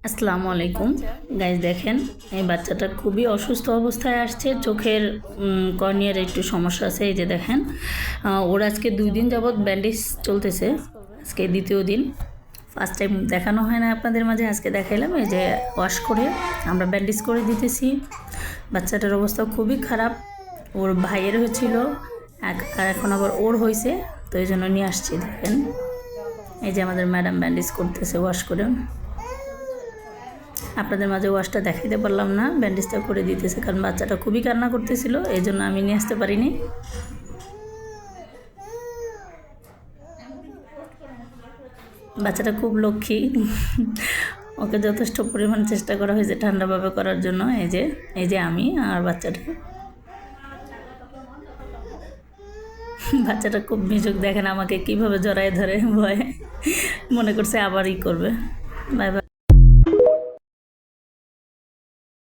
আসসালামু আলাইকুম গাইজ, দেখেন এই বাচ্চাটা খুবই অসুস্থ অবস্থায় আসছে। চোখের কর্নিয়ার একটু সমস্যা আছে। এই যে দেখেন, ওর আজকে 2 দিন যাবৎ ব্যান্ডেজ চলতেছে। আজকে দ্বিতীয় দিন। ফার্স্ট টাইম দেখানো হয় না আপনাদের মাঝে, আজকে দেখাইলাম। এই যে ওয়াশ করে আমরা ব্যান্ডেজ করে দিতেছি। বাচ্চাটার অবস্থা খুবই খারাপ। ওর ভাইয়ের হয়েছিল, আর এখন আবার ওর হয়েছে, তো এই জন্য নিয়ে আসছি। দেখেন এই যে আমাদের ম্যাডাম ব্যান্ডেজ করতেছে ওয়াশ করে। আপনাদের মাঝে ওয়াশটা দেখাইতে পারলাম না, ব্যান্ডেজটা করে দিতেছে, কারণ বাচ্চাটা খুবই কান্না করতেছিল, এই জন্য আমি নিয়ে আসতে পারিনি। বাচ্চাটা খুব লক্ষ্মী, ওকে যথেষ্ট পরিমাণ চেষ্টা করা হয়েছে ঠান্ডাভাবে করার জন্য। এই যে আমি আর বাচ্চাটা বাচ্চাটা খুব মিশুক। দেখেন আমাকে কিভাবে জড়ায় ধরে, ভয় মনে করছে আবারই করবে। Bye bye.